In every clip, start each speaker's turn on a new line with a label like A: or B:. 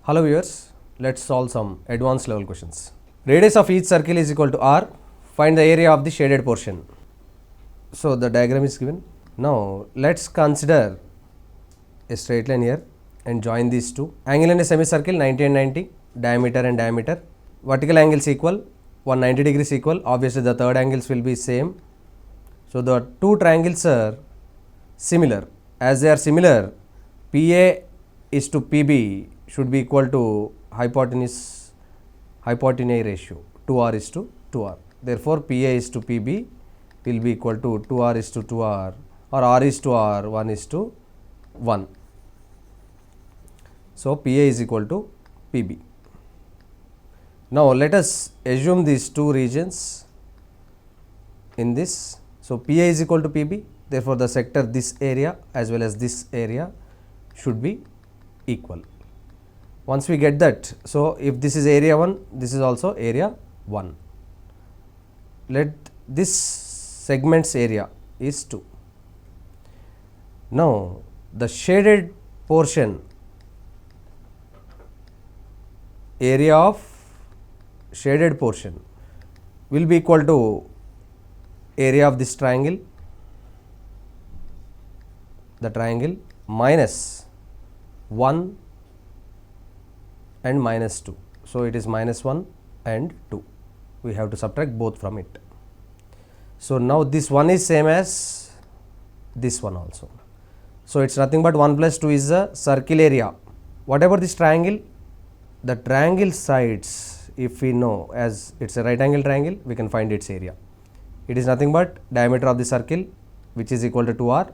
A: Hello viewers, let's solve some advanced level questions. Radius of each circle is equal to r. Find the area of the shaded portion. So the diagram is given. Now let's consider a straight line here and join these two. Angle in a semicircle 90 and 90, diameter and diameter. Vertical angles equal, 190 degrees equal. Obviously the third angles will be same. So the two triangles are similar. As they are similar, PA is to PB should be equal to hypotenuse ratio 2r is to 2r. Therefore, PA is to PB will be equal to 2r is to 2r or r is to r 1 is to 1. So, PA is equal to PB. Now, let us assume these two regions in this. So, PA is equal to PB. Therefore, the sector this area as well as this area should be equal. Once we get that, so if this is area 1, this is also area 1. Let this segment's area is 2. Now, the shaded portion area of shaded portion will be equal to area of this triangle, the triangle minus 1 and minus 2. So, it is minus 1 and 2. We have to subtract both from it. So, now this one is same as this one also. So, it is nothing but 1 plus 2 is the circle area. Whatever this triangle, the triangle sides, if we know as it is a right angle triangle, we can find its area. It is nothing but diameter of the circle, which is equal to 2r.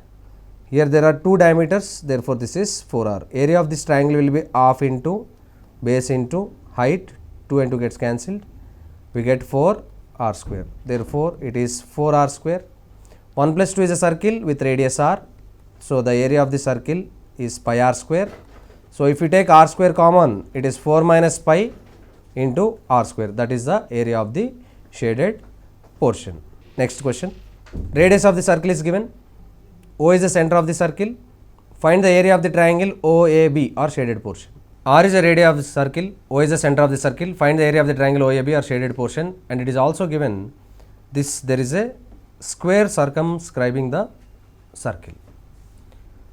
A: Here there are two diameters, therefore this is 4r. Area of this triangle will be half into base into height, 2 and 2 gets cancelled, we get 4r square. Therefore, it is 4r square. 1 plus 2 is a circle with radius r. So, the area of the circle is pi r square. So, if we take r square common, it is 4 minus pi into r square, that is the area of the shaded portion. Next question. Radius of the circle is given. O is the center of the circle. Find the area of the triangle OAB or shaded portion. R is the radius of the circle, O is the center of the circle. Find the area of the triangle OAB or shaded portion, and it is also given this, there is a square circumscribing the circle.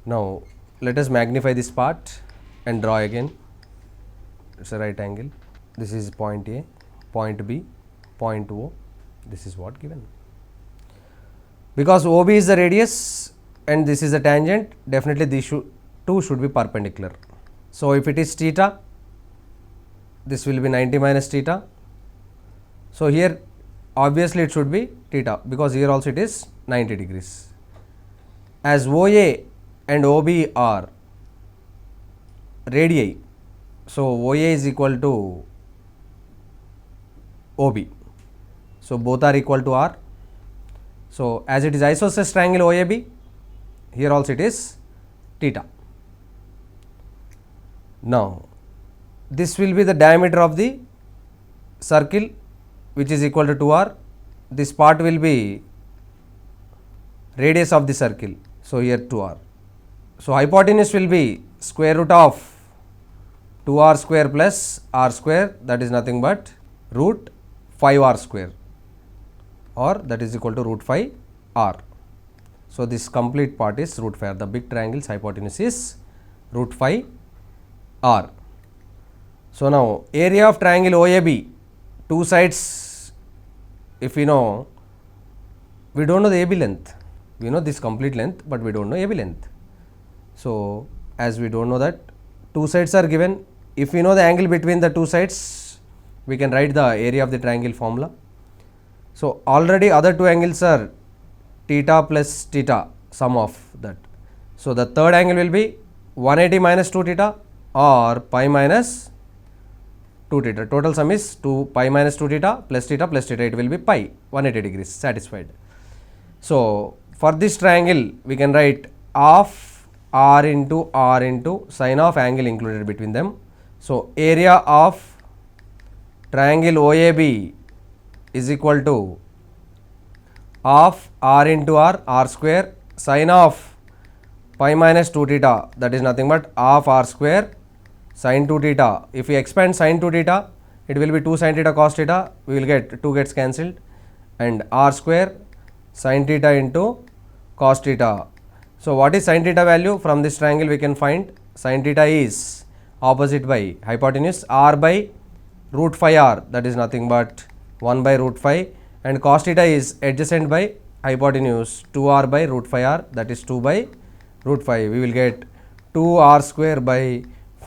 A: Now, let us magnify this part and draw again. It is a right angle. This is point A, point B, point O. This is what given. Because OB is the radius and this is the tangent, definitely these two should be perpendicular. So, if it is theta, this will be 90 minus theta. So, here obviously it should be theta, because here also it is 90 degrees. As OA and OB are radii, so OA is equal to OB. So, both are equal to R. So, as it is isosceles triangle OAB, here also it is theta. Now, this will be the diameter of the circle, which is equal to 2r. This part will be radius of the circle. So, here 2r. So, hypotenuse will be square root of 2r square plus r square, that is nothing but root 5r square, or that is equal to root 5 r. So, this complete part is root 5 r. The big triangle's hypotenuse is root 5 r. So, now area of triangle OAB, two sides, if we know, we do not know the AB length, we know this complete length, but we do not know AB length. So, as we do not know that, two sides are given. If we know the angle between the two sides, we can write the area of the triangle formula. So, already other two angles are theta plus theta, sum of that. So, the third angle will be 180 minus 2 theta or pi minus 2 theta. Total sum is 2 pi minus 2 theta, it will be pi, 180 degrees, satisfied. So, for this triangle we can write half r into sine of angle included between them. So, area of triangle OAB is equal to half r into r square sine of pi minus 2 theta, that is nothing but half r square Sin 2 theta, if we expand sin 2 theta, it will be 2 sin theta cos theta, we will get 2 gets cancelled, and r square sin theta into cos theta. So what is sin theta value? From this triangle we can find sin theta is opposite by hypotenuse r by root phi r, that is nothing but 1 by root phi, and cos theta is adjacent by hypotenuse 2r by root phi r, that is 2 by root phi. We will get 2r square by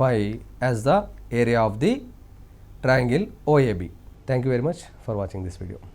A: phi as the area of the triangle OAB. Thank you very much for watching this video.